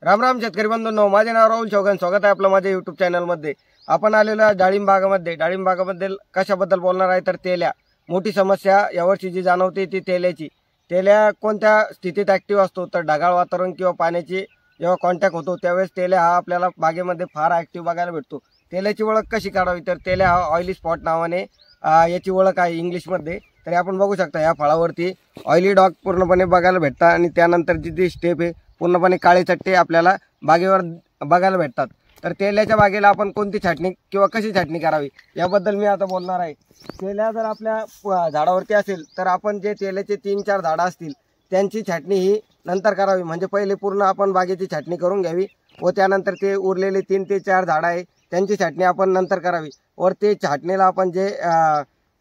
राम राम शेतकरी बंधूंनो, माझे नाव राहुल चौहान। स्वागत आहे आपलं माझ्या YouTube चॅनलमध्ये। आपण आलेलो आहे डाळिंब बागामध्ये कशाबद्दल बोलणार आहे तर तेल्या। मोठी समस्या यावर्षी जी जाणवते ती तेल्याची। तेल्या कोणत्या स्थितीत ऍक्टिव्ह असतो तर ढगाळ वातावरण किंवा पाण्याची जेव्हा कॉन्टॅक्ट होतो त्यावेळेस तेल्या हा आपल्याला बागेमध्ये फार ऍक्टिव्ह बघायला भेटतो। तेल्याची ओळख कशी काढावी तर तेल्या हा ऑइली स्पॉट नावाने याची ओळख आहे इंग्लिशमध्ये। तर आपण बघू शकता या फळावरती ऑइली डॉग पूर्णपणे बघायला भेटतात आणि त्यानंतर जी स्टेप आहे पूर्णपणे काळे चट्टे आपल्याला बागेवर बघायला भेटतात। तर तेल्याच्या बागेला आपण कोणती छाटणी किंवा कशी छाटणी करावी याबद्दल मी आता बोलणार आहे। तेल्या जर आपल्या झाडावरती असेल तर आपण जे तेल्याचे 3-4 झाडं असतील त्यांची छाटणी ही नंतर करावी। म्हणजे पहिले पूर्ण आपण बागेची छाटणी करून घ्यावी व त्यानंतर ते उरलेले 3 ते 4 झाडं आहे त्यांची छाटणी आपण नंतर करावी। वर ते छाटणीला आपण जे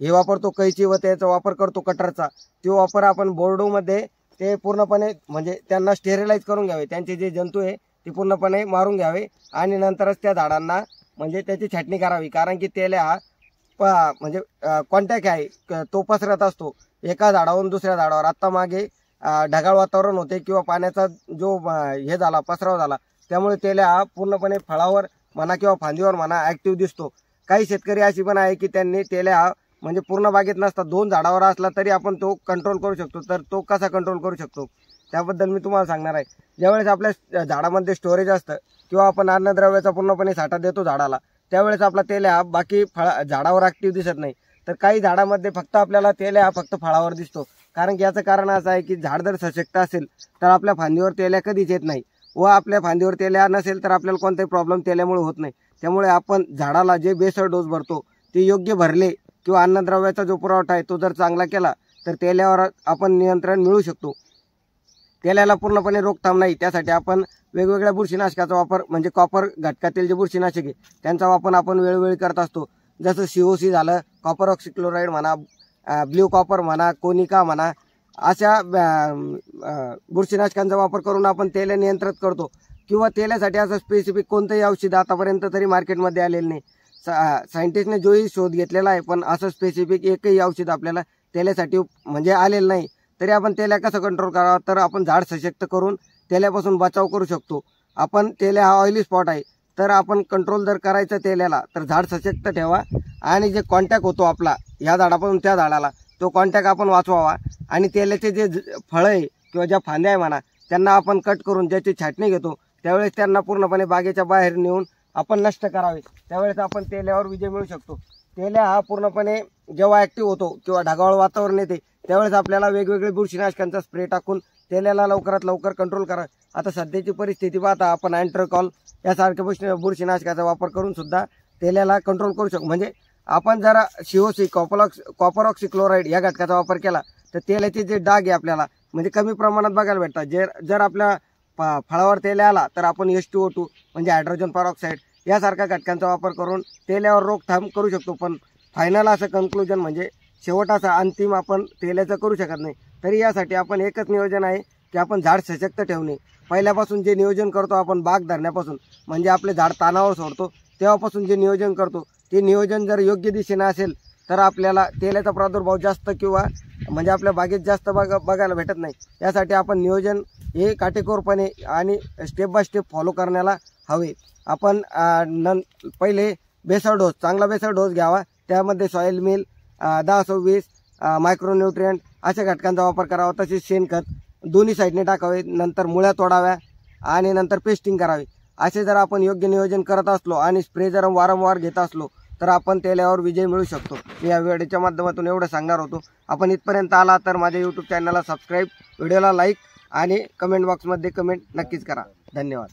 हे वापरतो कैची व त्याचा वापर करतो कटरचा, तो वापर आपण बोर्डोमध्ये ते पूर्णपणे म्हणजे त्यांना स्टेरिलाइज करून घ्यावे। त्यांचे जे जंतू आहे ते पूर्णपणे मारून घ्यावे आणि नंतरच त्या झाडांना म्हणजे त्याची छाटणी करावी। कारण की तेल्या हा म्हणजे कॉन्टॅक्ट आहे तो पसरत असतो एका झाडावरून दुसऱ्या झाडावर। आता मागे ढगाळ वातावरण होते किंवा पाण्याचा जो हे झाला पसराव झाला त्यामुळे तेल्या हा पूर्णपणे फळावर म्हणा किंवा फांदीवर म्हणा ऍक्टिव्ह दिसतो। काही शेतकरी अशी पण आहे की त्यांनी तेल्या हा म्हणजे पूर्ण बागेत नसता 2 झाडावर असला तरी आपण तो कंट्रोल करू शकतो। तर तो कसा कंट्रोल करू शकतो त्याबद्दल मी तुम्हाला सांगणार आहे। ज्यावेळेस आपल्या झाडामध्ये स्टोरेज असतं किंवा आपण अन्नद्रव्याचा पूर्णपणे साठा देतो झाडाला त्यावेळेस आपला तेल्या बाकी झाडावर ऍक्टिव्ह दिसत नाही। तर काही झाडामध्ये फक्त आपल्याला तेल्या फक्त फळावर दिसतो। कारण की याचं कारण असं आहे की झाड जर सशक्त असेल तर आपल्या फांदीवर तेल्या कधीच येत नाही व आपल्या फांदीवर तेल्या नसेल तर आपल्याला कोणताही प्रॉब्लेम तेल्यामुळे होत नाही। त्यामुळे आपण झाडाला जे बेसल डोस भरतो ते योग्य भरले किंवा अन्नद्रव्याचा जो पुरवठा आहे तो जर चांगला केला तर तेल्यावर आपण नियंत्रण मिळू शकतो। तेल्याला पूर्णपणे रोकथाम नाही त्यासाठी आपण वेगवेगळ्या बुरशीनाशकाचा वापर म्हणजे कॉपर घटकातील जे बुरशीनाशक आहे त्यांचा वापर आपण वेळोवेळी करत असतो। जसं COC झालं, कॉपर ऑक्सिक्लोराइड म्हणा, ब्ल्यू कॉपर म्हणा, कोनिका म्हणा, अशा बुरशीनाशकांचा वापर करून आपण तेल्या नियंत्रित करतो। किंवा तेल्यासाठी असं स्पेसिफिक कोणतंही औषध आतापर्यंत तरी मार्केटमध्ये आलेलं नाही। सायंटिस्टने जोही शोध घेतलेला आहे पण असं स्पेसिफिक एकही औषध आपल्याला तेल्यासाठी म्हणजे आलेलं नाही। तरी आपण तेल्या कसं कंट्रोल करावं तर आपण झाड सशक्त करून तेल्यापासून बचाव करू शकतो। आपण तेल्या हा ऑइली स्पॉट आहे तर आपण कंट्रोल जर करायचं तेल्याला तर झाड सशक्त ठेवा आणि जे कॉन्टॅक्ट होतो आपला या झाडापासून त्या झाडाला तो कॉन्टॅक्ट आपण वाचवावा आणि तेल्याचे जे फळं आहे किंवा ज्या फांद्या आहे म्हणा त्यांना आपण कट करून ज्याची छाटणी घेतो त्यावेळेस त्यांना पूर्णपणे बागेच्या बाहेर नेऊन आपण नष्ट करावे। त्यावेळेस आपण तेल्यावर विजय मिळू शकतो। तेल्या हा पूर्णपणे जेव्हा ऍक्टिव्ह होतो किंवा ढगाळ वातावरण येते त्यावेळेस आपल्याला वेगवेगळे बुरशीनाशकांचा स्प्रे टाकून तेल्याला लवकरात लवकर कंट्रोल करा। आता सध्याची परिस्थिती पाहता आपण अँट्रोकॉल यासारख्या बुरशीनाशकाचा वापर करून सुद्धा तेल्याला कंट्रोल करू शकतो। म्हणजे आपण जर COC कॉपर ऑक्सिक्लोराइड या घटकाचा वापर केला तर तेल्याचे जे डाग आहे आपल्याला म्हणजे कमी प्रमाणात बघायला भेटतात। जर आपल्या फळावर तेल्या आला तर आपण H2O2 म्हणजे हायड्रोजन पेरॉक्साईड यासारख्या घटकांचा वापर करून तेल्यावर रोकथाम करू शकतो। पण फायनल असं कन्क्लुजन म्हणजे शेवटाचा अंतिम आपण तेल्याचं करू शकत नाही। तरी यासाठी आपण एकच नियोजन आहे की आपण झाड सशक्त ठेवणे। पहिल्यापासून जे नियोजन करतो आपण बाग धरण्यापासून म्हणजे आपले झाड तानावर सोडतो तेव्हापासून जे नियोजन करतो ते नियोजन जर योग्य दिशेने असेल तर आपल्याला तेल्याचा प्रादुर्भाव जास्त किंवा म्हणजे आपल्या बागेत जास्त बघायला भेटत नाही। यासाठी आपण नियोजन हे काटेकोरपणे आणि स्टेप बाय स्टेप फॉलो करण्याला हवे। आपण पहिले बेसल डोस चांगला बेसल डोस घ्यावा, त्यामध्ये सॉइल मिल 10-20 मायक्रोन्यूट्रिएंट अशा घटकांचा वापर करावा। तसेच शेणखत दोन्ही साईडने टाकावे, नंतर मुळ्या तोडाव्या आणि नंतर पेस्टिंग करावी। असे जर आपण योग्य नियोजन करत असलो आणि स्प्रे जर वारंवार घेत असलो तर आपण तेल्यावर विजय मिळू शकतो। मी या व्हिडिओच्या माध्यमातून एवढं सांगणार होतो। आपण इथपर्यंत आला तर माझ्या YouTube चॅनलला सबस्क्राईब, व्हिडिओला लाईक आणि कमेंट बॉक्समध्ये कमेंट नक्कीच करा। धन्यवाद।